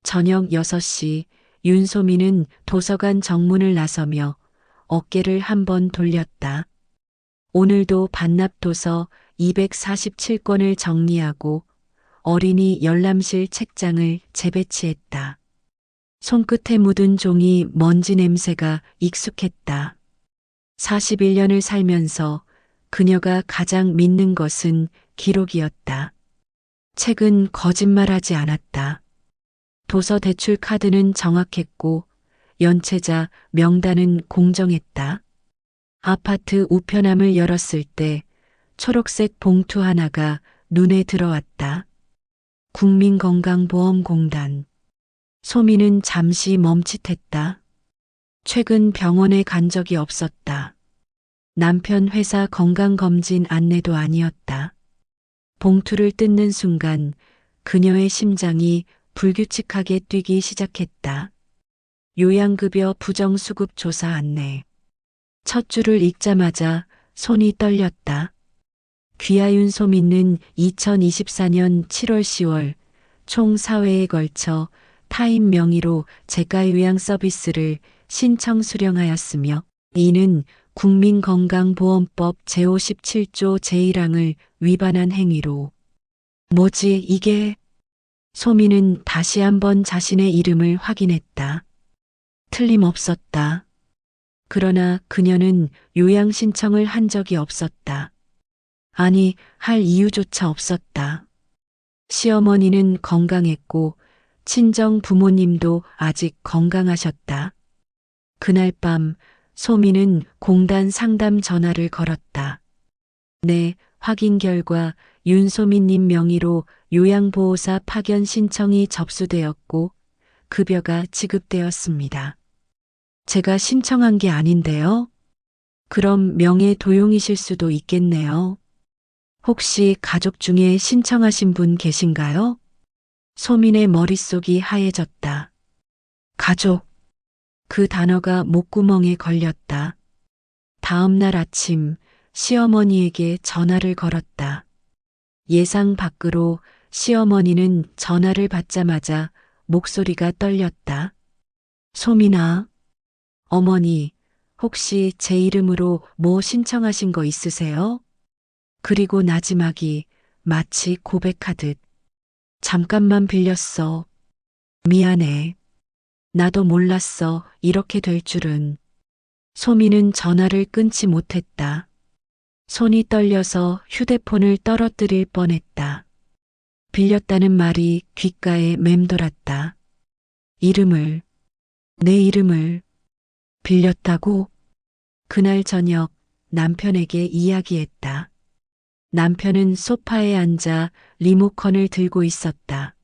저녁 6시 윤소민은 도서관 정문을 나서며 어깨를 한번 돌렸다. 오늘도 반납도서 247권을 정리하고 어린이 열람실 책장을 재배치했다. 손끝에 묻은 종이 먼지 냄새가 익숙했다. 41년을 살면서 그녀가 가장 믿는 것은 기록이었다. 책은 거짓말하지 않았다. 도서 대출 카드는 정확했고 연체자 명단은 공정했다. 아파트 우편함을 열었을 때 초록색 봉투 하나가 눈에 들어왔다. 국민건강보험공단. 소미는 잠시 멈칫했다. 최근 병원에 간 적이 없었다. 남편 회사 건강검진 안내도 아니었다. 봉투를 뜯는 순간 그녀의 심장이 불규칙하게 뛰기 시작했다. 요양급여 부정수급 조사 안내. 첫 줄을 읽자마자 손이 떨렸다. 귀하윤 소민은 2024년 7월 10월 총 4회에 걸쳐 타인 명의로 재가요양 서비스를 신청 수령하였으며 이는 국민건강보험법 제57조 제1항을 위반한 행위로. 뭐지 이게? 소민은 다시 한번 자신의 이름을 확인했다. 틀림없었다. 그러나 그녀는 요양 신청을 한 적이 없었다. 아니, 할 이유조차 없었다. 시어머니는 건강했고 친정 부모님도 아직 건강하셨다. 그날 밤 소미는 공단 상담 전화를 걸었다. 네, 확인 결과 윤소민님 명의로 요양보호사 파견 신청이 접수되었고 급여가 지급되었습니다. 제가 신청한 게 아닌데요? 그럼 명예 도용이실 수도 있겠네요. 혹시 가족 중에 신청하신 분 계신가요? 소민의 머릿속이 하얘졌다. 가족. 그 단어가 목구멍에 걸렸다. 다음 날 아침 시어머니에게 전화를 걸었다. 예상 밖으로 시어머니는 전화를 받자마자 목소리가 떨렸다. 소민아. 어머니, 혹시 제 이름으로 뭐 신청하신 거 있으세요? 그리고 나지막이 마치 고백하듯. 잠깐만 빌렸어. 미안해. 나도 몰랐어. 이렇게 될 줄은. 소미는 전화를 끊지 못했다. 손이 떨려서 휴대폰을 떨어뜨릴 뻔했다. 빌렸다는 말이 귓가에 맴돌았다. 이름을, 내 이름을 빌렸다고? 그날 저녁 남편에게 이야기했다. 남편은 소파에 앉아 리모컨을 들고 있었다.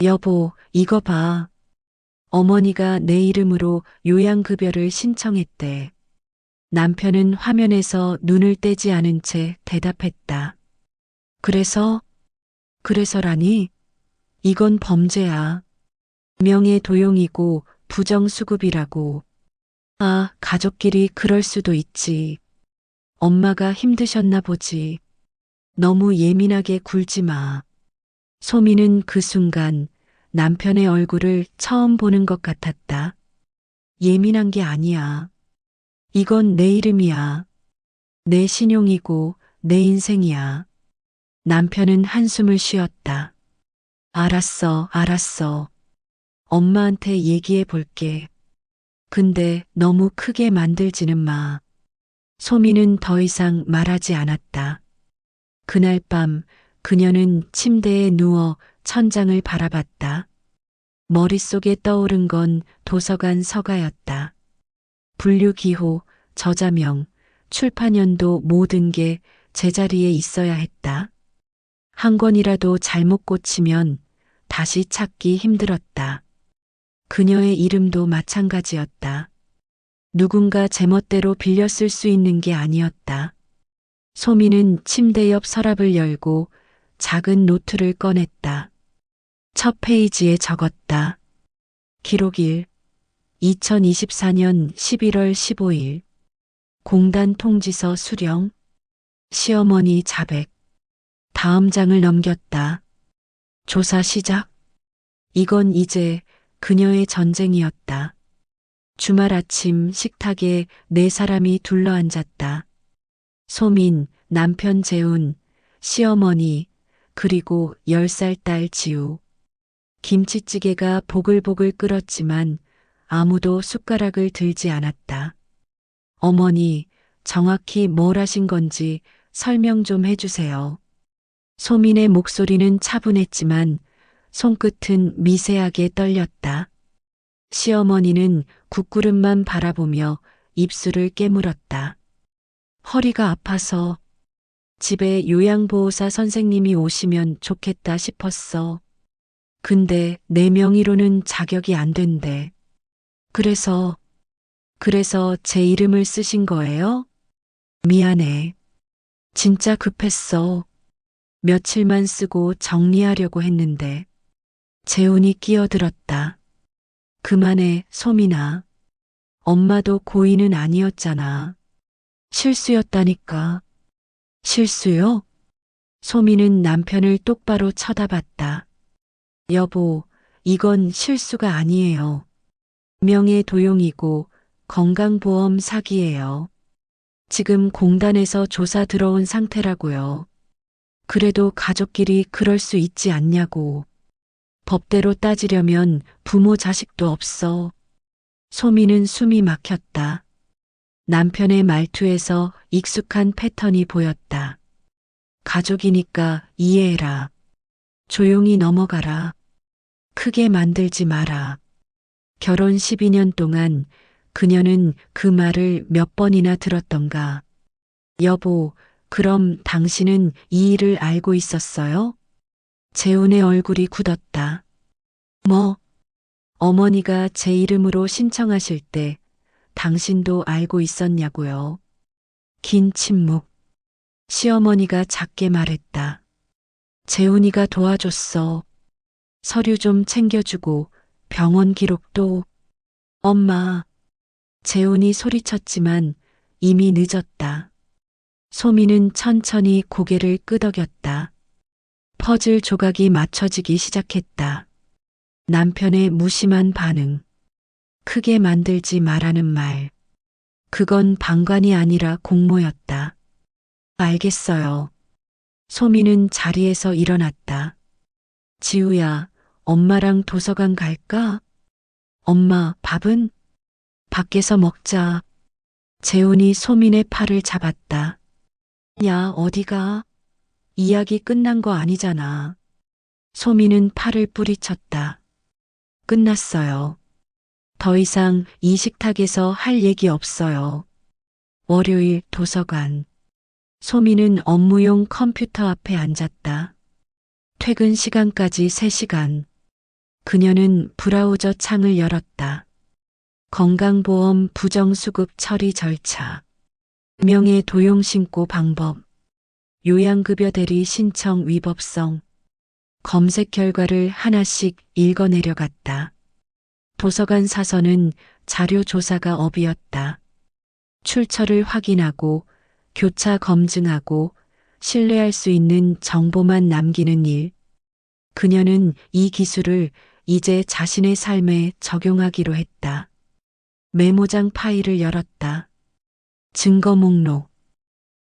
여보, 이거 봐. 어머니가 내 이름으로 요양급여를 신청했대. 남편은 화면에서 눈을 떼지 않은 채 대답했다. 그래서라니? 이건 범죄야. 명예도용이고 부정수급이라고. 아, 가족끼리 그럴 수도 있지. 엄마가 힘드셨나 보지. 너무 예민하게 굴지 마. 소미는 그 순간 남편의 얼굴을 처음 보는 것 같았다. 예민한 게 아니야. 이건 내 이름이야. 내 신용이고 내 인생이야. 남편은 한숨을 쉬었다. 알았어. 엄마한테 얘기해 볼게. 근데 너무 크게 만들지는 마. 소미는 더 이상 말하지 않았다. 그날 밤 그녀는 침대에 누워 천장을 바라봤다. 머릿속에 떠오른 건 도서관 서가였다. 분류기호, 저자명, 출판연도 모든 게 제자리에 있어야 했다. 한 권이라도 잘못 꽂히면 다시 찾기 힘들었다. 그녀의 이름도 마찬가지였다. 누군가 제멋대로 빌렸을 수 있는 게 아니었다. 소미는 침대 옆 서랍을 열고 작은 노트를 꺼냈다. 첫 페이지에 적었다. 기록 1. 2024년 11월 15일. 공단 통지서 수령. 시어머니 자백. 다음 장을 넘겼다. 조사 시작. 이건 이제 그녀의 전쟁이었다. 주말 아침 식탁에 네 사람이 둘러앉았다. 소민, 남편 재훈, 시어머니, 그리고 10살 딸 지우. 김치찌개가 보글보글 끓었지만 아무도 숟가락을 들지 않았다. 어머니, 정확히 뭘 하신 건지 설명 좀 해주세요. 소민의 목소리는 차분했지만 손끝은 미세하게 떨렸다. 시어머니는 국구름만 바라보며 입술을 깨물었다. 허리가 아파서 집에 요양보호사 선생님이 오시면 좋겠다 싶었어. 근데 내 명의로는 자격이 안 된대. 그래서 제 이름을 쓰신 거예요? 미안해. 진짜 급했어. 며칠만 쓰고 정리하려고 했는데. 재훈이 끼어들었다. 그만해, 소민아. 엄마도 고의는 아니었잖아. 실수였다니까. 실수요? 소민은 남편을 똑바로 쳐다봤다. 여보, 이건 실수가 아니에요. 명예도용이고 건강보험 사기예요. 지금 공단에서 조사 들어온 상태라고요. 그래도 가족끼리 그럴 수 있지 않냐고. 법대로 따지려면 부모 자식도 없어. 소민은 숨이 막혔다. 남편의 말투에서 익숙한 패턴이 보였다. 가족이니까 이해해라. 조용히 넘어가라. 크게 만들지 마라. 결혼 12년 동안 그녀는 그 말을 몇 번이나 들었던가. 여보, 그럼 당신은 이 일을 알고 있었어요? 재훈의 얼굴이 굳었다. 뭐? 어머니가 제 이름으로 신청하실 때 당신도 알고 있었냐고요. 긴 침묵. 시어머니가 작게 말했다. 재훈이가 도와줬어. 서류 좀 챙겨주고 병원 기록도. 엄마. 재훈이 소리쳤지만 이미 늦었다. 소민은 천천히 고개를 끄덕였다. 퍼즐 조각이 맞춰지기 시작했다. 남편의 무심한 반응. 크게 만들지 말라는 말. 그건 방관이 아니라 공모였다. 알겠어요. 소민은 자리에서 일어났다. 지우야, 엄마랑 도서관 갈까? 엄마, 밥은? 밖에서 먹자. 재훈이 소민의 팔을 잡았다. 야, 어디가? 이야기 끝난 거 아니잖아. 소민은 팔을 뿌리쳤다. 끝났어요. 더 이상 이 식탁에서 할 얘기 없어요. 월요일 도서관. 소민은 업무용 컴퓨터 앞에 앉았다. 퇴근 시간까지 3시간. 그녀는 브라우저 창을 열었다. 건강보험 부정수급 처리 절차. 명예도용 신고 방법. 요양급여 대리 신청 위법성. 검색 결과를 하나씩 읽어내려갔다. 도서관 사서는 자료 조사가 업이었다. 출처를 확인하고 교차 검증하고 신뢰할 수 있는 정보만 남기는 일. 그녀는 이 기술을 이제 자신의 삶에 적용하기로 했다. 메모장 파일을 열었다. 증거 목록.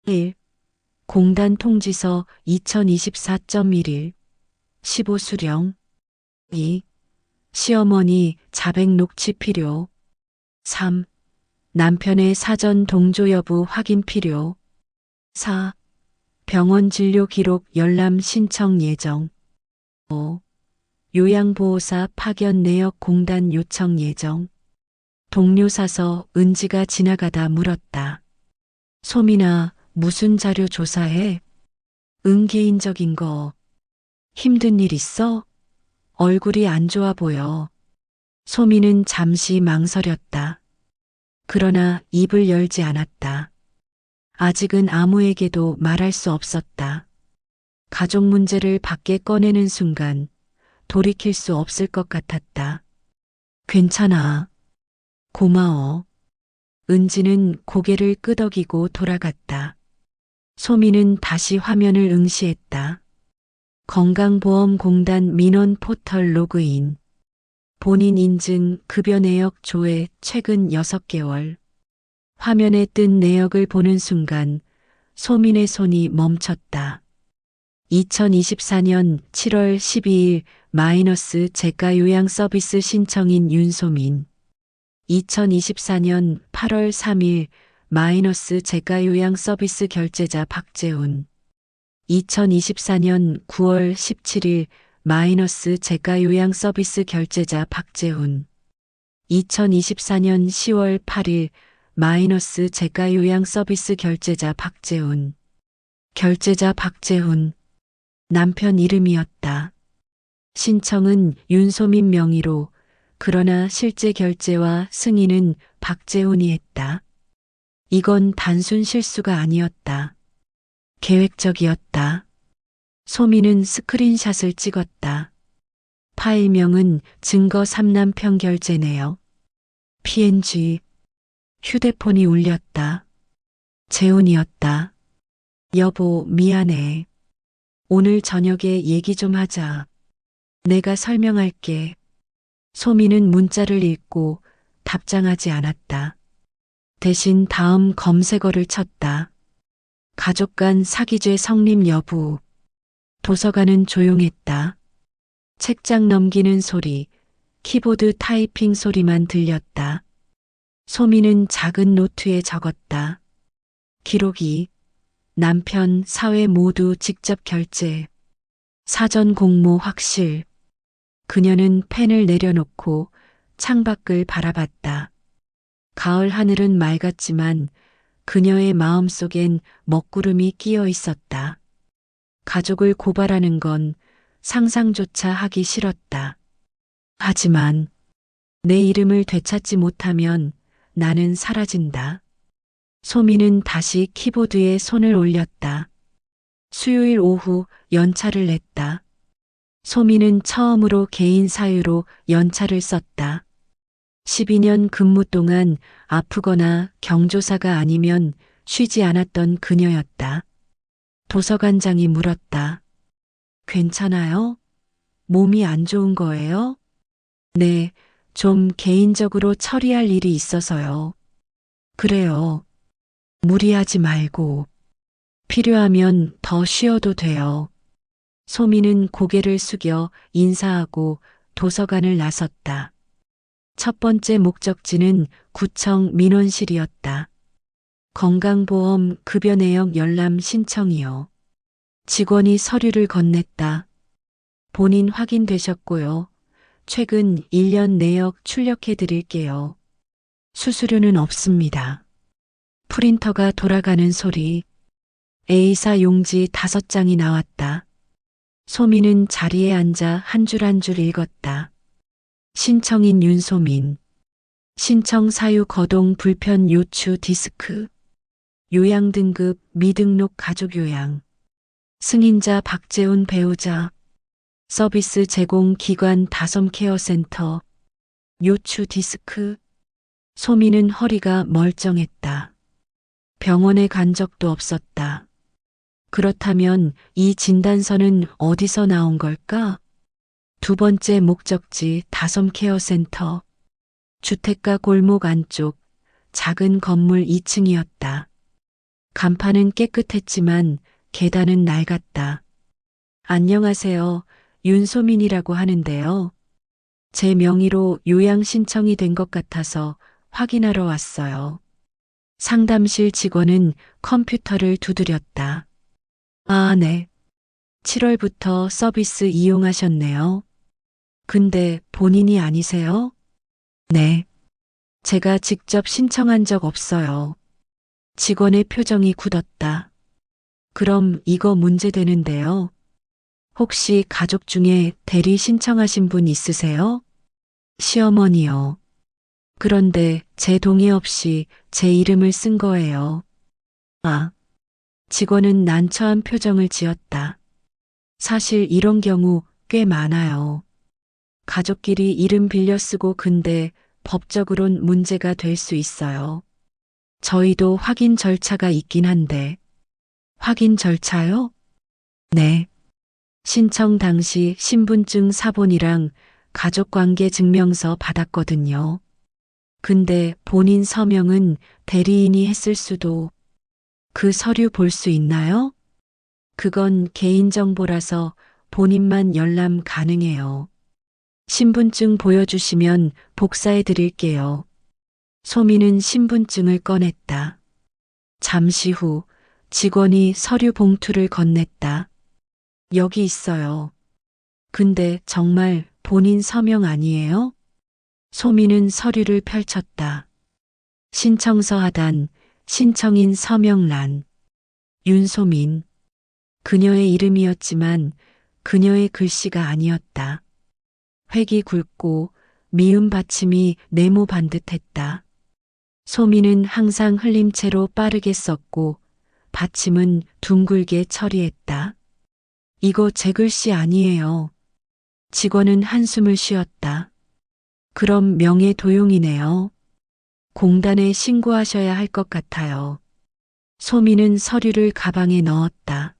1. 공단 통지서 2024.11. 15 수령. 2. 시어머니 자백 녹취 필요. 3. 남편의 사전 동조 여부 확인 필요. 4. 병원 진료 기록 열람 신청 예정. 5. 요양보호사 파견 내역 공단 요청 예정. 동료 사서 은지가 지나가다 물었다. 소민아, 무슨 자료 조사해? 응, 개인적인 거. 힘든 일 있어? 얼굴이 안 좋아 보여. 소민은 잠시 망설였다. 그러나 입을 열지 않았다. 아직은 아무에게도 말할 수 없었다. 가족 문제를 밖에 꺼내는 순간 돌이킬 수 없을 것 같았다. 괜찮아. 고마워. 은지는 고개를 끄덕이고 돌아갔다. 소민은 다시 화면을 응시했다. 건강보험공단 민원 포털 로그인. 본인 인증 급여 내역 조회 최근 6개월. 화면에 뜬 내역을 보는 순간 소민의 손이 멈췄다. 2024년 7월 12일 마이너스 재가 요양 서비스 신청인 윤소민. 2024년 8월 3일 마이너스 재가 요양 서비스 결제자 박재훈. 2024년 9월 17일 마이너스 재가 요양 서비스 결제자 박재훈. 2024년 10월 8일 마이너스 재가 요양 서비스 결제자 박재훈. 결제자 박재훈. 남편 이름이었다. 신청은 윤소민 명의로, 그러나 실제 결제와 승인은 박재훈이 했다. 이건 단순 실수가 아니었다. 계획적이었다. 소민은 스크린샷을 찍었다. 파일명은 증거 3남편 결제 내역. PNG. 휴대폰이 울렸다. 재훈이었다. 여보, 미안해. 오늘 저녁에 얘기 좀 하자. 내가 설명할게. 소민은 문자를 읽고 답장하지 않았다. 대신 다음 검색어를 쳤다. 가족 간 사기죄 성립 여부. 도서관은 조용했다. 책장 넘기는 소리, 키보드 타이핑 소리만 들렸다. 소민은 작은 노트에 적었다. 기록이. 남편, 사회 모두 직접 결제. 사전 공모 확실. 그녀는 펜을 내려놓고 창밖을 바라봤다. 가을 하늘은 맑았지만 그녀의 마음속엔 먹구름이 끼어 있었다. 가족을 고발하는 건 상상조차 하기 싫었다. 하지만 내 이름을 되찾지 못하면 나는 사라진다. 소민은 다시 키보드에 손을 올렸다. 수요일 오후 연차를 냈다. 소민은 처음으로 개인 사유로 연차를 썼다. 12년 근무 동안 아프거나 경조사가 아니면 쉬지 않았던 그녀였다. 도서관장이 물었다. 괜찮아요? 몸이 안 좋은 거예요? 네, 좀 개인적으로 처리할 일이 있어서요. 그래요. 무리하지 말고. 필요하면 더 쉬어도 돼요. 소민은 고개를 숙여 인사하고 도서관을 나섰다. 첫 번째 목적지는 구청 민원실이었다. 건강보험 급여 내역 열람 신청이요. 직원이 서류를 건넸다. 본인 확인되셨고요. 최근 1년 내역 출력해 드릴게요. 수수료는 없습니다. 프린터가 돌아가는 소리. A사 용지 5장이 나왔다. 소민은 자리에 앉아 한 줄 한 줄 읽었다. 신청인 윤소민. 신청 사유 거동 불편 요추 디스크. 요양 등급 미등록 가족 요양. 승인자 박재훈 배우자. 서비스 제공 기관 다솜케어센터. 요추 디스크. 소민은 허리가 멀쩡했다. 병원에 간 적도 없었다. 그렇다면 이 진단서는 어디서 나온 걸까? 두 번째 목적지 다솜케어센터. 주택가 골목 안쪽 작은 건물 2층이었다. 간판은 깨끗했지만 계단은 낡았다. 안녕하세요. 윤소민이라고 하는데요. 제 명의로 요양 신청이 된 것 같아서 확인하러 왔어요. 상담실 직원은 컴퓨터를 두드렸다. 아, 네. 7월부터 서비스 이용하셨네요. 근데 본인이 아니세요? 네. 제가 직접 신청한 적 없어요. 직원의 표정이 굳었다. 그럼 이거 문제되는데요. 혹시 가족 중에 대리 신청하신 분 있으세요? 시어머니요. 그런데 제 동의 없이 제 이름을 쓴 거예요. 아. 직원은 난처한 표정을 지었다. 사실 이런 경우 꽤 많아요. 가족끼리 이름 빌려 쓰고 근데 법적으론 문제가 될 수 있어요. 저희도 확인 절차가 있긴 한데. 확인 절차요? 네. 신청 당시 신분증 사본이랑 가족관계 증명서 받았거든요. 근데 본인 서명은 대리인이 했을 수도. 그 서류 볼 수 있나요? 그건 개인정보라서 본인만 열람 가능해요. 신분증 보여주시면 복사해 드릴게요. 소민은 신분증을 꺼냈다. 잠시 후 직원이 서류 봉투를 건넸다. 여기 있어요. 근데 정말 본인 서명 아니에요? 소민은 서류를 펼쳤다. 신청서 하단, 신청인 서명란. 윤소민. 그녀의 이름이었지만 그녀의 글씨가 아니었다. 획이 굵고 미음 받침이 네모 반듯했다. 소민은 항상 흘림체로 빠르게 썼고 받침은 둥글게 처리했다. 이거 제 글씨 아니에요. 직원은 한숨을 쉬었다. 그럼 명예 도용이네요. 공단에 신고하셔야 할 것 같아요. 소민은 서류를 가방에 넣었다.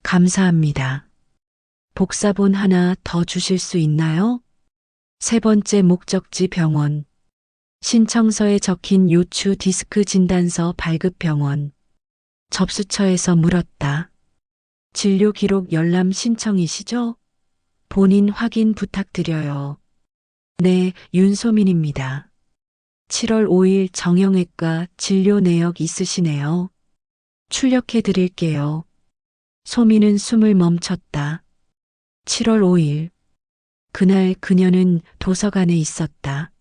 감사합니다. 복사본 하나 더 주실 수 있나요? 세 번째 목적지 병원. 신청서에 적힌 요추 디스크 진단서 발급 병원. 접수처에서 물었다. 진료 기록 열람 신청이시죠? 본인 확인 부탁드려요. 네, 윤소민입니다. 7월 5일 정형외과 진료 내역 있으시네요. 출력해 드릴게요. 소민은 숨을 멈췄다. 7월 5일. 그날 그녀는 도서관에 있었다.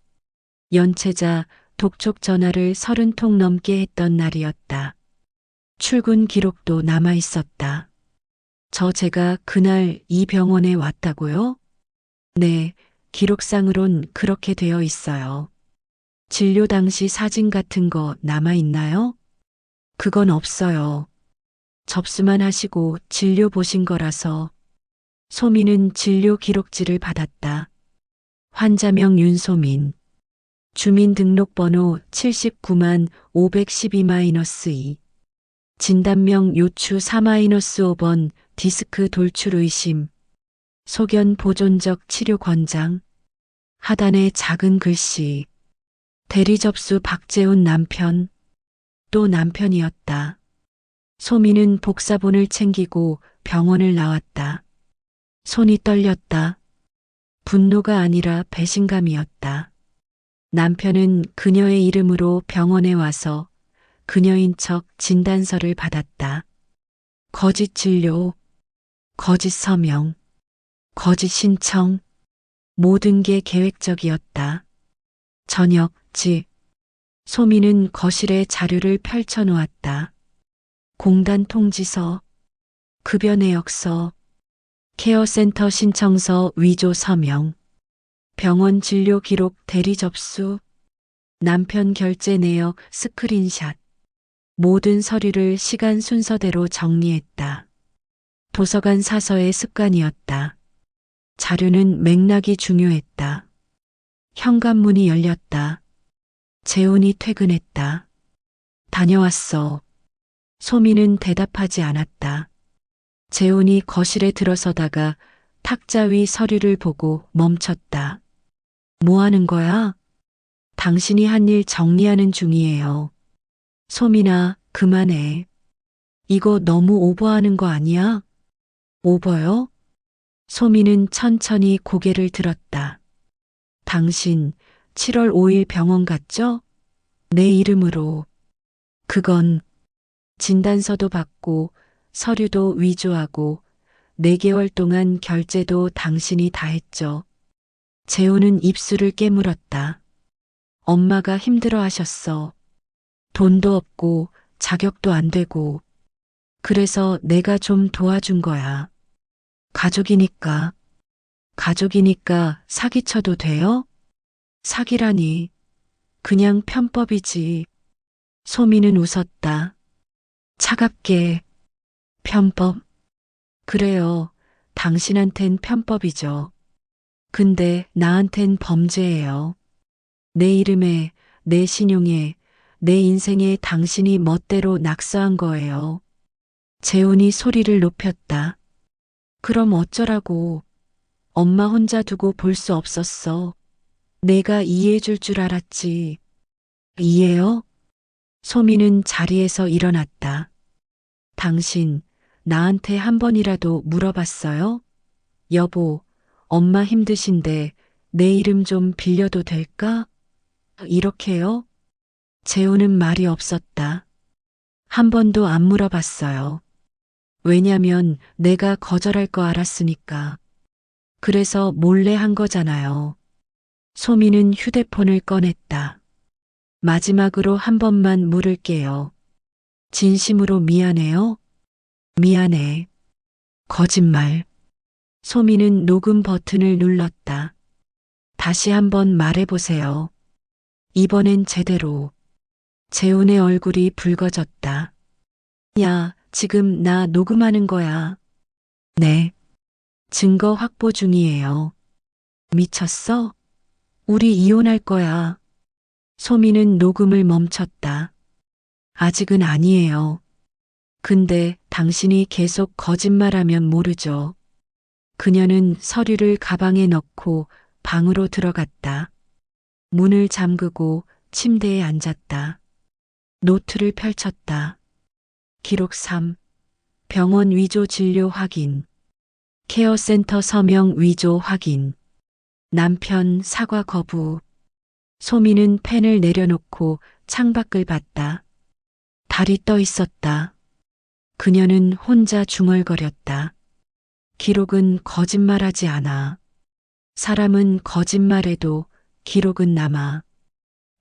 연체자 독촉 전화를 30통 넘게 했던 날이었다. 출근 기록도 남아 있었다. 제가 그날 이 병원에 왔다고요? 네, 기록상으론 그렇게 되어 있어요. 진료 당시 사진 같은 거 남아 있나요? 그건 없어요. 접수만 하시고 진료 보신 거라서. 소민은 진료 기록지를 받았다. 환자명 윤소민. 주민등록번호 79만 512-2. 진단명 요추 4-5번 디스크 돌출 의심. 소견 보존적 치료 권장. 하단에 작은 글씨. 대리 접수 박재훈 남편. 또 남편이었다. 소민은 복사본을 챙기고 병원을 나왔다. 손이 떨렸다. 분노가 아니라 배신감이었다. 남편은 그녀의 이름으로 병원에 와서 그녀인 척 진단서를 받았다. 거짓 진료, 거짓 서명, 거짓 신청, 모든 게 계획적이었다. 저녁, 집. 소민은 거실에 자료를 펼쳐놓았다. 공단 통지서, 급여 내역서, 케어센터 신청서 위조 서명, 병원 진료 기록 대리 접수, 남편 결제 내역 스크린샷. 모든 서류를 시간 순서대로 정리했다. 도서관 사서의 습관이었다. 자료는 맥락이 중요했다. 현관문이 열렸다. 재훈이 퇴근했다. 다녀왔어. 소민은 대답하지 않았다. 재훈이 거실에 들어서다가 탁자 위 서류를 보고 멈췄다. 뭐 하는 거야? 당신이 한 일 정리하는 중이에요. 소민아, 그만해. 이거 너무 오버하는 거 아니야? 오버요? 소민은 천천히 고개를 들었다. 당신 7월 5일 병원 갔죠? 내 이름으로. 그건 진단서도 받고 서류도 위조하고 4개월 동안 결제도 당신이 다 했죠. 재훈은 입술을 깨물었다. 엄마가 힘들어 하셨어. 돈도 없고 자격도 안 되고. 그래서 내가 좀 도와준 거야. 가족이니까. 가족이니까 사기쳐도 돼요? 사기라니. 그냥 편법이지. 소민은 웃었다. 차갑게. 편법. 그래요. 당신한텐 편법이죠. 근데 나한텐 범죄예요. 내 이름에, 내 신용에, 내 인생에 당신이 멋대로 낙서한 거예요. 재훈이 소리를 높였다. 그럼 어쩌라고. 엄마 혼자 두고 볼 수 없었어. 내가 이해해 줄 줄 알았지. 이해요? 소미는 자리에서 일어났다. 당신, 나한테 한 번이라도 물어봤어요? 여보, 엄마 힘드신데 내 이름 좀 빌려도 될까? 이렇게요? 재우는 말이 없었다. 한 번도 안 물어봤어요. 왜냐면 내가 거절할 거 알았으니까. 그래서 몰래 한 거잖아요. 소미는 휴대폰을 꺼냈다. 마지막으로 한 번만 물을게요. 진심으로 미안해요? 미안해. 거짓말. 소미는 녹음 버튼을 눌렀다. 다시 한번 말해보세요. 이번엔 제대로. 재훈의 얼굴이 붉어졌다. 야, 지금 나 녹음하는 거야. 네. 증거 확보 중이에요. 미쳤어? 우리 이혼할 거야. 소미는 녹음을 멈췄다. 아직은 아니에요. 근데 당신이 계속 거짓말하면 모르죠. 그녀는 서류를 가방에 넣고 방으로 들어갔다. 문을 잠그고 침대에 앉았다. 노트를 펼쳤다. 기록 3. 병원 위조 진료 확인. 케어센터 서명 위조 확인. 남편 사과 거부. 소미는 펜을 내려놓고 창밖을 봤다. 달이 떠 있었다. 그녀는 혼자 중얼거렸다. 기록은 거짓말하지 않아. 사람은 거짓말해도 기록은 남아.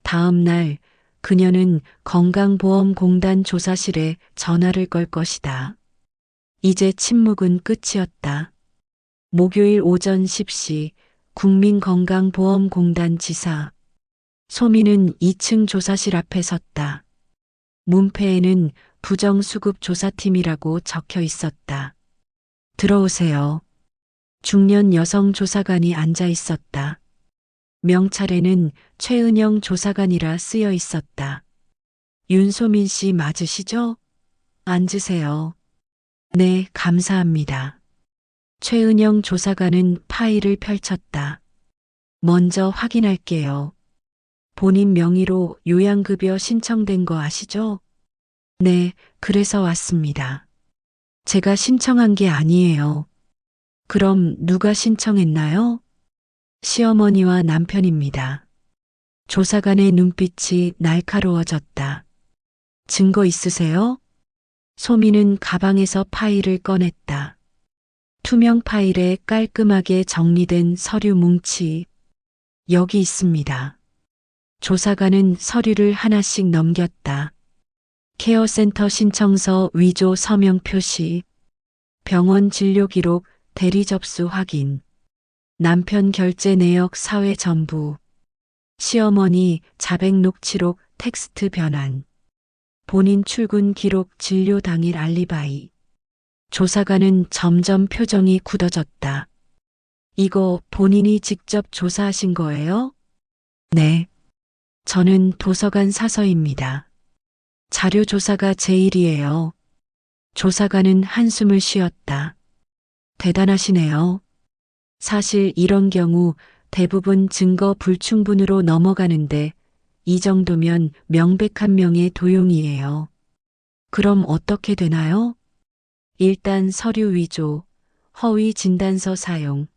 다음 날 그녀는 건강보험공단 조사실에 전화를 걸 것이다. 이제 침묵은 끝이었다. 목요일 오전 10시 국민건강보험공단 지사. 소미는 2층 조사실 앞에 섰다. 문패에는 부정수급조사팀이라고 적혀 있었다. 들어오세요. 중년 여성 조사관이 앉아 있었다. 명찰에는 최은영 조사관이라 쓰여 있었다. 윤소민 씨 맞으시죠? 앉으세요. 네, 감사합니다. 최은영 조사관은 파일을 펼쳤다. 먼저 확인할게요. 본인 명의로 요양급여 신청된 거 아시죠? 네, 그래서 왔습니다. 제가 신청한 게 아니에요. 그럼 누가 신청했나요? 시어머니와 남편입니다. 조사관의 눈빛이 날카로워졌다. 증거 있으세요? 소미는 가방에서 파일을 꺼냈다. 투명 파일에 깔끔하게 정리된 서류 뭉치. 여기 있습니다. 조사관은 서류를 하나씩 넘겼다. 케어센터 신청서 위조 서명 표시, 병원 진료 기록 대리 접수 확인, 남편 결제 내역 사회 전부, 시어머니 자백 녹취록 텍스트 변환, 본인 출근 기록 진료 당일 알리바이. 조사관은 점점 표정이 굳어졌다. 이거 본인이 직접 조사하신 거예요? 네. 저는 도서관 사서입니다. 자료 조사가 제 일이에요. 조사관은 한숨을 쉬었다. 대단하시네요. 사실 이런 경우 대부분 증거 불충분으로 넘어가는데 이 정도면 명백한 명의 도용이에요. 그럼 어떻게 되나요? 일단 서류 위조, 허위 진단서 사용,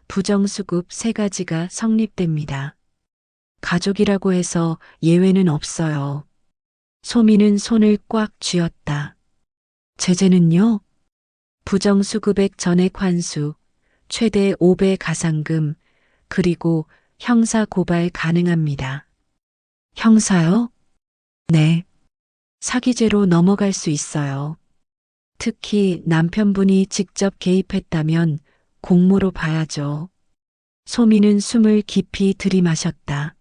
부정수급 3가지가 성립됩니다. 가족이라고 해서 예외는 없어요. 소미는 손을 꽉 쥐었다. 제재는요? 부정수급액 전액 환수, 최대 5배 가상금, 그리고 형사 고발 가능합니다. 형사요? 네. 사기죄로 넘어갈 수 있어요. 특히 남편분이 직접 개입했다면 공모로 봐야죠. 소미는 숨을 깊이 들이마셨다.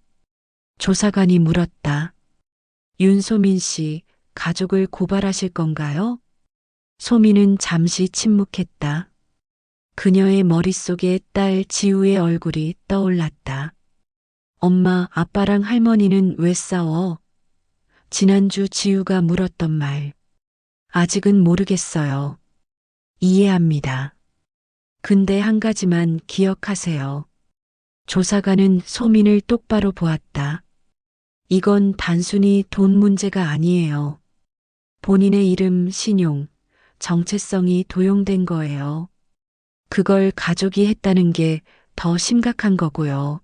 조사관이 물었다. 윤소민 씨, 가족을 고발하실 건가요? 소미는 잠시 침묵했다. 그녀의 머릿속에 딸 지우의 얼굴이 떠올랐다. 엄마, 아빠랑 할머니는 왜 싸워? 지난주 지우가 물었던 말. 아직은 모르겠어요. 이해합니다. 근데 한 가지만 기억하세요. 조사관은 소민을 똑바로 보았다. 이건 단순히 돈 문제가 아니에요. 본인의 이름, 신용, 정체성이 도용된 거예요. 그걸 가족이 했다는 게 더 심각한 거고요.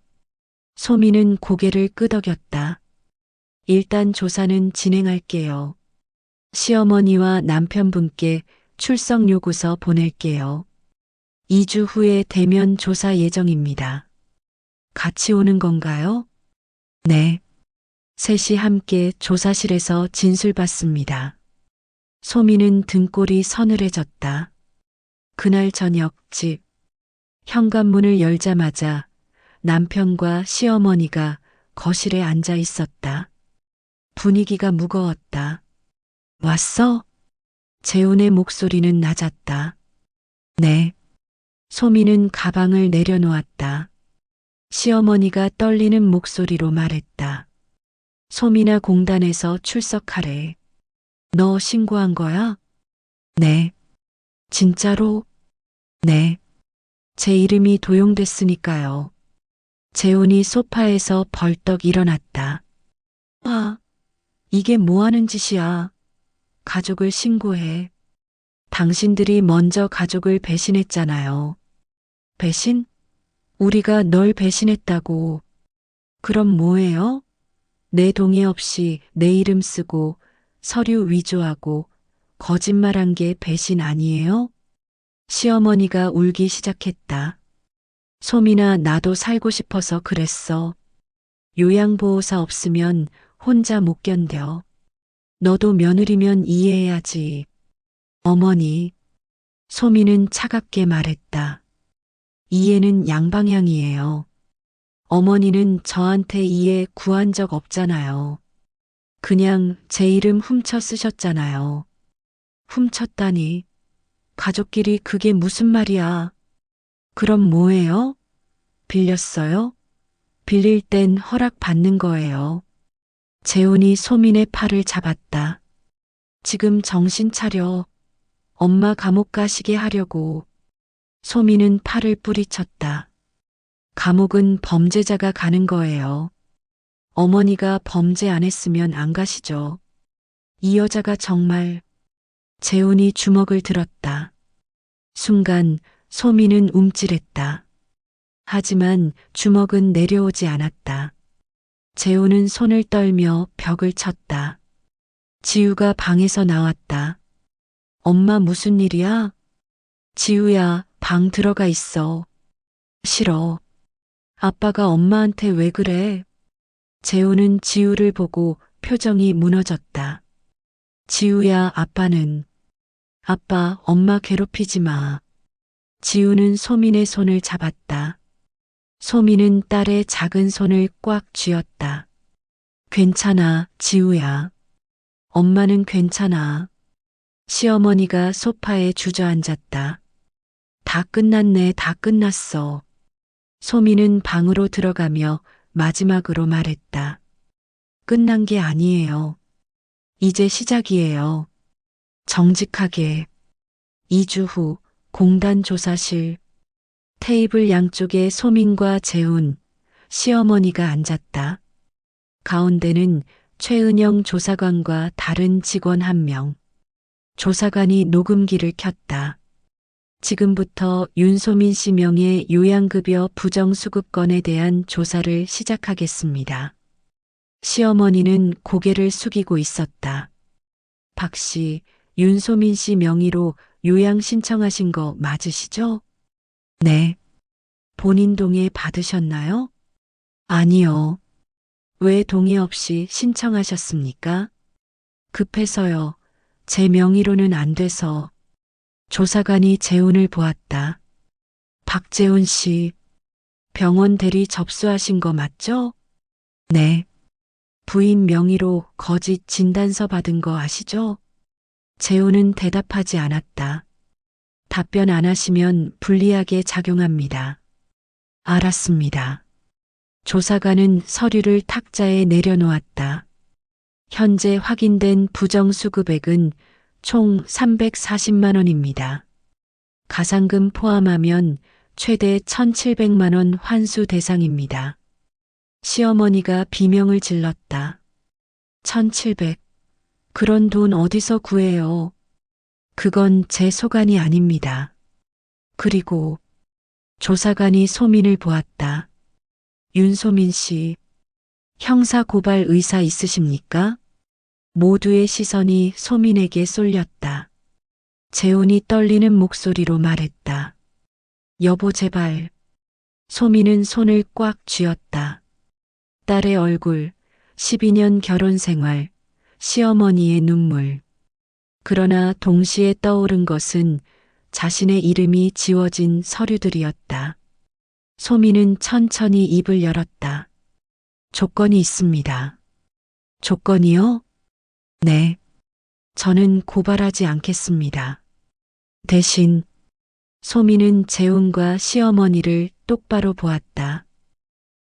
소민은 고개를 끄덕였다. 일단 조사는 진행할게요. 시어머니와 남편분께 출석 요구서 보낼게요. 2주 후에 대면 조사 예정입니다. 같이 오는 건가요? 네. 셋이 함께 조사실에서 진술받습니다. 소민은 등골이 서늘해졌다. 그날 저녁 집 현관문을 열자마자 남편과 시어머니가 거실에 앉아 있었다. 분위기가 무거웠다. 왔어? 재훈의 목소리는 낮았다. 네. 소민은 가방을 내려놓았다. 시어머니가 떨리는 목소리로 말했다. 소민아 공단에서 출석하래. 너 신고한 거야? 네. 진짜로? 네. 제 이름이 도용됐으니까요. 재훈이 소파에서 벌떡 일어났다. 아, 이게 뭐 하는 짓이야. 가족을 신고해. 당신들이 먼저 가족을 배신했잖아요. 배신? 우리가 널 배신했다고. 그럼 뭐예요? 내 동의 없이 내 이름 쓰고 서류 위조하고 거짓말한 게 배신 아니에요? 시어머니가 울기 시작했다. 소민아, 나도 살고 싶어서 그랬어. 요양보호사 없으면 혼자 못 견뎌. 너도 며느리면 이해해야지. 어머니. 소민은 차갑게 말했다. 이해는 양방향이에요. 어머니는 저한테 이해 구한 적 없잖아요. 그냥 제 이름 훔쳐 쓰셨잖아요. 훔쳤다니. 가족끼리 그게 무슨 말이야. 그럼 뭐예요? 빌렸어요? 빌릴 땐 허락 받는 거예요. 재훈이 소민의 팔을 잡았다. 지금 정신 차려. 엄마 감옥 가시게 하려고. 소민은 팔을 뿌리쳤다. 감옥은 범죄자가 가는 거예요. 어머니가 범죄 안 했으면 안 가시죠. 이 여자가 정말. 재훈이 주먹을 들었다. 순간 소민은 움찔했다. 하지만 주먹은 내려오지 않았다. 재훈은 손을 떨며 벽을 쳤다. 지우가 방에서 나왔다. 엄마 무슨 일이야? 지우야, 방 들어가 있어. 싫어. 아빠가 엄마한테 왜 그래? 재훈은 지우를 보고 표정이 무너졌다. 지우야, 아빠는. 아빠, 엄마 괴롭히지 마. 지우는 소민의 손을 잡았다. 소민은 딸의 작은 손을 꽉 쥐었다. 괜찮아, 지우야. 엄마는 괜찮아. 시어머니가 소파에 주저앉았다. 다 끝났네, 다 끝났어. 소민은 방으로 들어가며 마지막으로 말했다. 끝난 게 아니에요. 이제 시작이에요. 정직하게. 2주 후 공단 조사실. 테이블 양쪽에 소민과 재훈, 시어머니가 앉았다. 가운데는 최은영 조사관과 다른 직원 1명. 조사관이 녹음기를 켰다. 지금부터 윤소민 씨 명의 요양급여 부정수급 건에 대한 조사를 시작하겠습니다. 시어머니는 고개를 숙이고 있었다. 박 씨, 윤소민 씨 명의로 요양 신청하신 거 맞으시죠? 네. 본인 동의 받으셨나요? 아니요. 왜 동의 없이 신청하셨습니까? 급해서요. 제 명의로는 안 돼서. 조사관이 재훈을 보았다. 박재훈 씨, 병원 대리 접수하신 거 맞죠? 네. 부인 명의로 거짓 진단서 받은 거 아시죠? 재훈은 대답하지 않았다. 답변 안 하시면 불리하게 작용합니다. 알았습니다. 조사관은 서류를 탁자에 내려놓았다. 현재 확인된 부정수급액은 총 340만 원입니다. 가상금 포함하면 최대 1,700만 원 환수 대상입니다. 시어머니가 비명을 질렀다. 1,700. 그런 돈 어디서 구해요? 그건 제 소관이 아닙니다. 그리고 조사관이 소민을 보았다. 윤소민 씨, 형사 고발 의사 있으십니까? 모두의 시선이 소민에게 쏠렸다. 재훈이 떨리는 목소리로 말했다. 여보 제발. 소민은 손을 꽉 쥐었다. 딸의 얼굴, 12년 결혼 생활, 시어머니의 눈물. 그러나 동시에 떠오른 것은 자신의 이름이 지워진 서류들이었다. 소민은 천천히 입을 열었다. 조건이 있습니다. 조건이요? 네. 저는 고발하지 않겠습니다. 대신 소민은 재훈과 시어머니를 똑바로 보았다.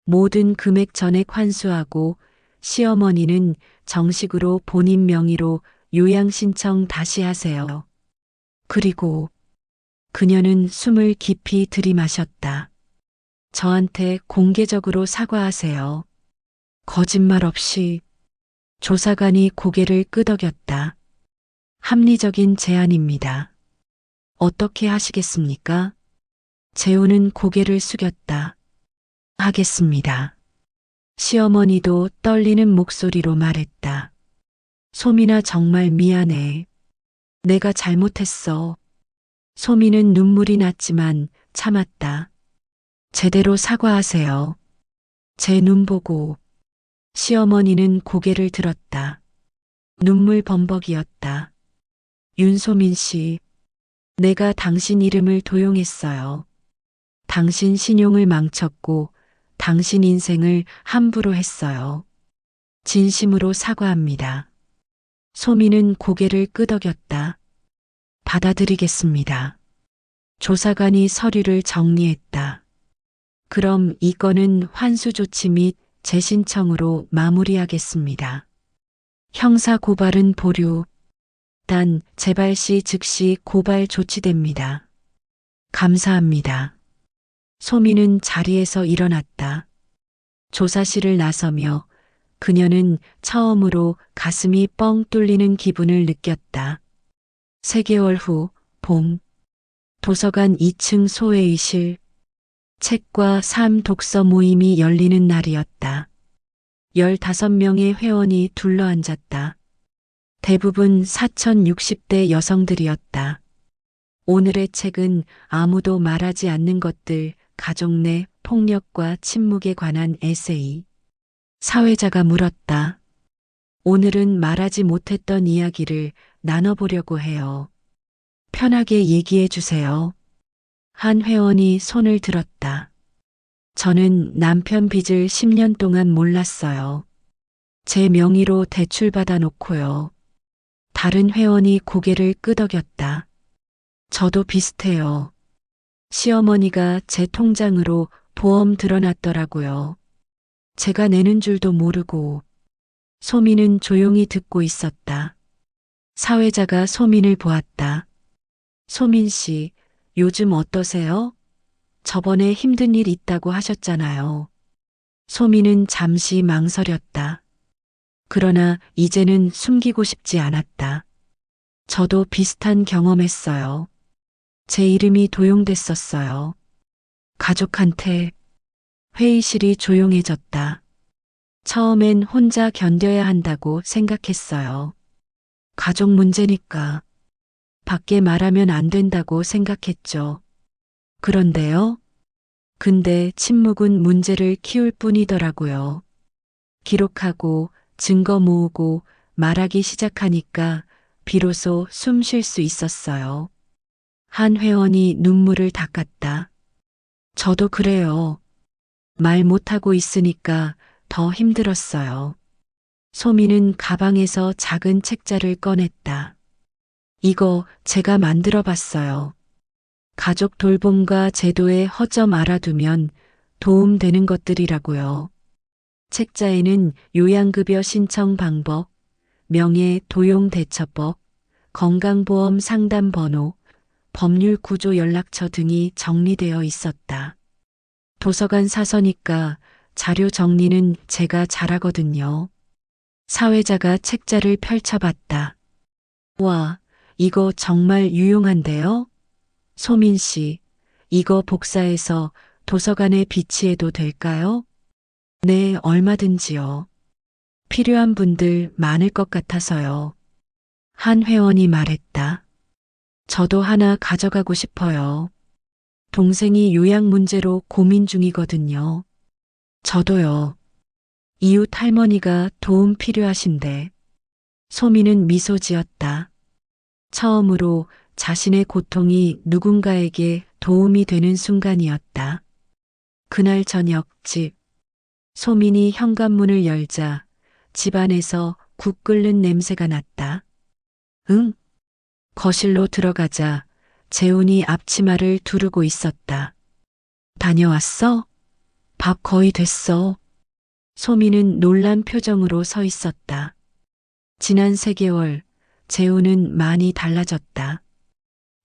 모든 금액 전액 환수하고 시어머니는 정식으로 본인 명의로 요양신청 다시 하세요. 그리고 그녀는 숨을 깊이 들이마셨다. 저한테 공개적으로 사과하세요. 거짓말 없이. 조사관이 고개를 끄덕였다. 합리적인 제안입니다. 어떻게 하시겠습니까? 재훈은 고개를 숙였다. 하겠습니다. 시어머니도 떨리는 목소리로 말했다. 소민아 정말 미안해. 내가 잘못했어. 소민은 눈물이 났지만 참았다. 제대로 사과하세요. 제 눈 보고. 시어머니는 고개를 들었다. 눈물 범벅이었다. 윤소민 씨, 내가 당신 이름을 도용했어요. 당신 신용을 망쳤고 당신 인생을 함부로 했어요. 진심으로 사과합니다. 소민은 고개를 끄덕였다. 받아들이겠습니다. 조사관이 서류를 정리했다. 그럼 이 건은 환수 조치 및 재신청으로 마무리하겠습니다. 형사 고발은 보류. 단 재발 시 즉시 고발 조치됩니다. 감사합니다. 소민은 자리에서 일어났다. 조사실을 나서며 그녀는 처음으로 가슴이 뻥 뚫리는 기분을 느꼈다. 3개월 후 봄. 도서관 2층 소회의실. 책과 삶 독서 모임이 열리는 날이었다. 15명의 회원이 둘러앉았다. 대부분 4060대 여성들이었다. 오늘의 책은 아무도 말하지 않는 것들, 가족 내 폭력과 침묵에 관한 에세이. 사회자가 물었다. 오늘은 말하지 못했던 이야기를 나눠보려고 해요. 편하게 얘기해 주세요. 한 회원이 손을 들었다. 저는 남편 빚을 10년 동안 몰랐어요. 제 명의로 대출받아 놓고요. 다른 회원이 고개를 끄덕였다. 저도 비슷해요. 시어머니가 제 통장으로 보험 들어놨더라고요. 제가 내는 줄도 모르고. 소민은 조용히 듣고 있었다. 사회자가 소민을 보았다. 소민 씨, 요즘 어떠세요? 저번에 힘든 일 있다고 하셨잖아요. 소민은 잠시 망설였다. 그러나 이제는 숨기고 싶지 않았다. 저도 비슷한 경험했어요. 제 이름이 도용됐었어요. 가족한테. 회의실이 조용해졌다. 처음엔 혼자 견뎌야 한다고 생각했어요. 가족 문제니까. 밖에 말하면 안 된다고 생각했죠. 그런데요? 근데 침묵은 문제를 키울 뿐이더라고요. 기록하고 증거 모으고 말하기 시작하니까 비로소 숨 쉴 수 있었어요. 한 회원이 눈물을 닦았다. 저도 그래요. 말 못하고 있으니까 더 힘들었어요. 소민은 가방에서 작은 책자를 꺼냈다. 이거 제가 만들어 봤어요. 가족 돌봄과 제도의 허점 알아두면 도움되는 것들이라고요. 책자에는 요양급여 신청 방법, 명예 도용 대처법, 건강보험 상담 번호, 법률 구조 연락처 등이 정리되어 있었다. 도서관 사서니까 자료 정리는 제가 잘하거든요. 사회자가 책자를 펼쳐봤다. 와, 이거 정말 유용한데요? 소민 씨, 이거 복사해서 도서관에 비치해도 될까요? 네, 얼마든지요. 필요한 분들 많을 것 같아서요. 한 회원이 말했다. 저도 하나 가져가고 싶어요. 동생이 요양 문제로 고민 중이거든요. 저도요. 이웃 할머니가 도움 필요하신데. 소미는 미소 지었다. 처음으로 자신의 고통이 누군가에게 도움이 되는 순간이었다. 그날 저녁 집. 소민이 현관문을 열자 집안에서 국 끓는 냄새가 났다. 응? 거실로 들어가자 재훈이 앞치마를 두르고 있었다. 다녀왔어? 밥 거의 됐어. 소미는 놀란 표정으로 서 있었다. 지난 3개월 재훈은 많이 달라졌다.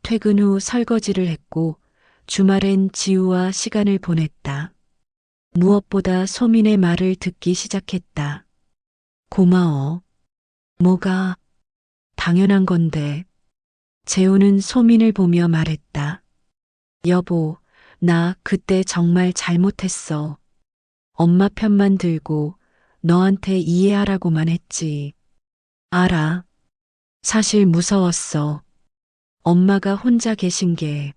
퇴근 후 설거지를 했고 주말엔 지우와 시간을 보냈다. 무엇보다 소민의 말을 듣기 시작했다. 고마워. 뭐가? 당연한 건데. 재훈은 소민을 보며 말했다. 여보, 나 그때 정말 잘못했어. 엄마 편만 들고 너한테 이해하라고만 했지. 알아. 사실 무서웠어. 엄마가 혼자 계신 게.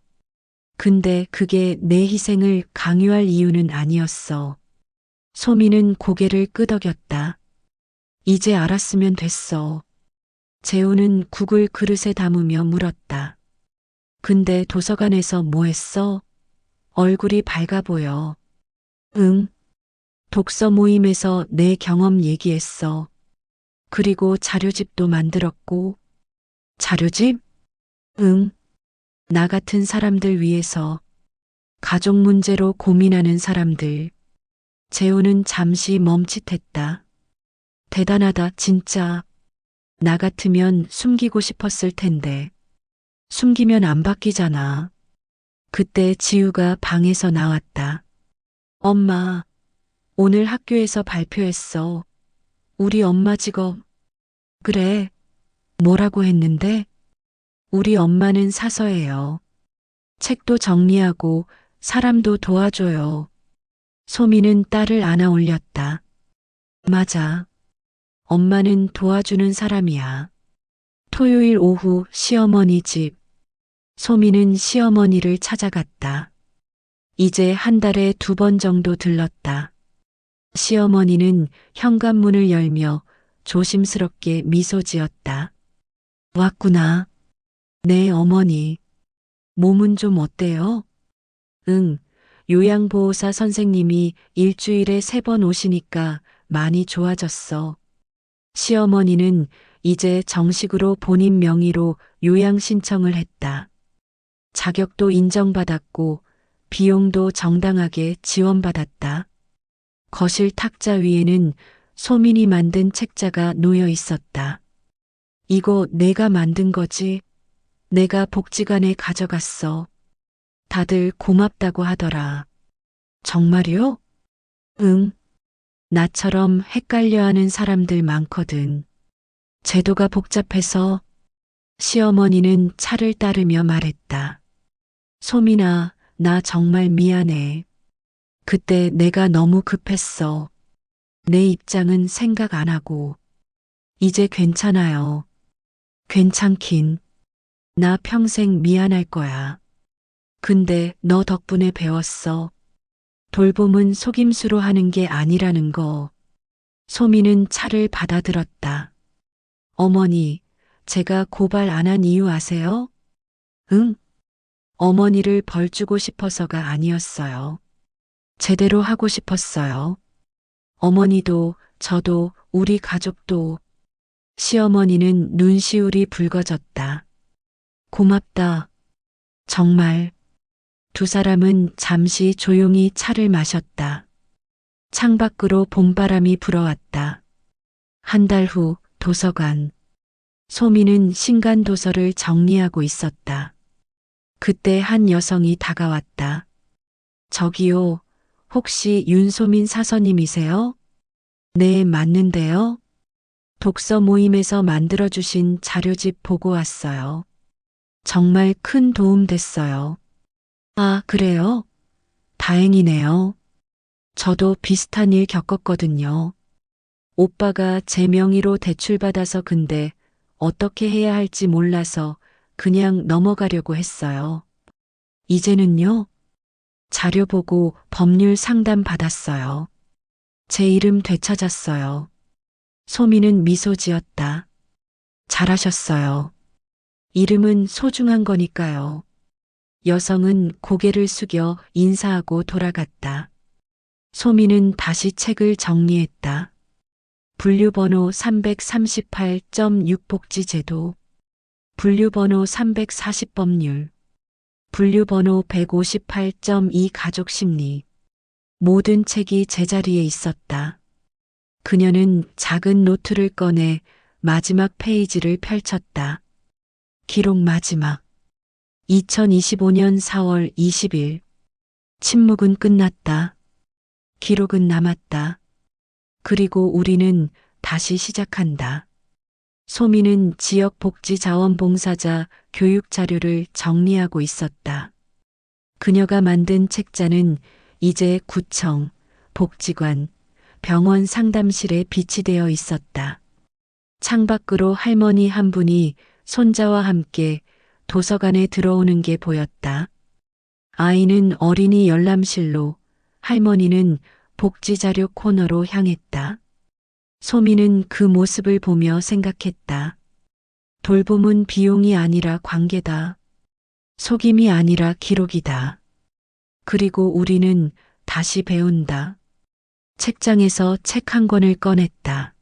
근데 그게 내 희생을 강요할 이유는 아니었어. 소미는 고개를 끄덕였다. 이제 알았으면 됐어. 재우는 국을 그릇에 담으며 물었다. 근데 도서관에서 뭐 했어? 얼굴이 밝아 보여. 응. 독서 모임에서 내 경험 얘기했어. 그리고 자료집도 만들었고. 자료집? 응. 나 같은 사람들 위해서. 가족 문제로 고민하는 사람들. 재우는 잠시 멈칫했다. 대단하다, 진짜. 나 같으면 숨기고 싶었을 텐데. 숨기면 안 바뀌잖아. 그때 지우가 방에서 나왔다. 엄마, 오늘 학교에서 발표했어. 우리 엄마 직업. 그래. 뭐라고 했는데? 우리 엄마는 사서예요. 책도 정리하고 사람도 도와줘요. 소미는 딸을 안아 올렸다. 맞아. 엄마는 도와주는 사람이야. 토요일 오후 시어머니 집. 소미는 시어머니를 찾아갔다. 이제 한 달에 2번 정도 들렀다. 시어머니는 현관문을 열며 조심스럽게 미소 지었다. 왔구나. 네, 어머니. 몸은 좀 어때요? 응, 요양보호사 선생님이 일주일에 3번 오시니까 많이 좋아졌어. 시어머니는 이제 정식으로 본인 명의로 요양 신청을 했다. 자격도 인정받았고 비용도 정당하게 지원받았다. 거실 탁자 위에는 소민이 만든 책자가 놓여 있었다. 이거 내가 만든 거지? 내가 복지관에 가져갔어. 다들 고맙다고 하더라. 정말요? 응. 나처럼 헷갈려하는 사람들 많거든. 제도가 복잡해서. 시어머니는 차를 따르며 말했다. 소민아, 나 정말 미안해. 그때 내가 너무 급했어. 내 입장은 생각 안 하고. 이제 괜찮아요. 괜찮긴. 나 평생 미안할 거야. 근데 너 덕분에 배웠어. 돌봄은 속임수로 하는 게 아니라는 거. 소미는 차를 받아들었다. 어머니, 제가 고발 안 한 이유 아세요? 응? 어머니를 벌주고 싶어서가 아니었어요. 제대로 하고 싶었어요. 어머니도, 저도, 우리 가족도. 시어머니는 눈시울이 붉어졌다. 고맙다. 정말. 2 사람은 잠시 조용히 차를 마셨다. 창밖으로 봄바람이 불어왔다. 한 달 후 도서관. 소미는 신간 도서를 정리하고 있었다. 그때 한 여성이 다가왔다. 저기요, 혹시 윤소민 사서님이세요? 네, 맞는데요. 독서 모임에서 만들어주신 자료집 보고 왔어요. 정말 큰 도움 됐어요. 아, 그래요? 다행이네요. 저도 비슷한 일 겪었거든요. 오빠가 제 명의로 대출받아서 근데 어떻게 해야 할지 몰라서 그냥 넘어가려고 했어요. 이제는요, 자료 보고 법률 상담 받았어요. 제 이름 되찾았어요. 소미는 미소 지었다. 잘하셨어요. 이름은 소중한 거니까요. 여성은 고개를 숙여 인사하고 돌아갔다. 소미는 다시 책을 정리했다. 분류번호 338.6 복지제도, 분류번호 340 법률, 분류번호 158.2 가족심리. 모든 책이 제자리에 있었다. 그녀는 작은 노트를 꺼내 마지막 페이지를 펼쳤다. 기록 마지막. 2025년 4월 20일. 침묵은 끝났다. 기록은 남았다. 그리고 우리는 다시 시작한다. 소미는 지역복지자원봉사자 교육 자료를 정리하고 있었다. 그녀가 만든 책자는 이제 구청, 복지관, 병원 상담실에 비치되어 있었다. 창밖으로 할머니 한 분이 손자와 함께 도서관에 들어오는 게 보였다. 아이는 어린이 열람실로, 할머니는 복지자료 코너로 향했다. 소미는 그 모습을 보며 생각했다. 돌봄은 비용이 아니라 관계다. 속임이 아니라 기록이다. 그리고 우리는 다시 배운다. 책장에서 책 한 권을 꺼냈다.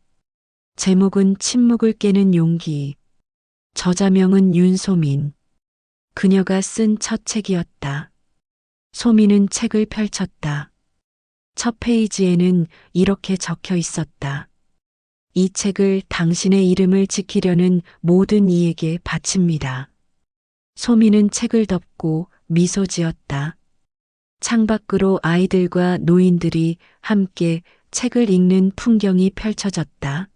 제목은 침묵을 깨는 용기. 저자명은 윤소민. 그녀가 쓴 첫 책이었다. 소미는 책을 펼쳤다. 첫 페이지에는 이렇게 적혀 있었다. 이 책을 당신의 이름을 지키려는 모든 이에게 바칩니다. 소미는 책을 덮고 미소 지었다. 창밖으로 아이들과 노인들이 함께 책을 읽는 풍경이 펼쳐졌다.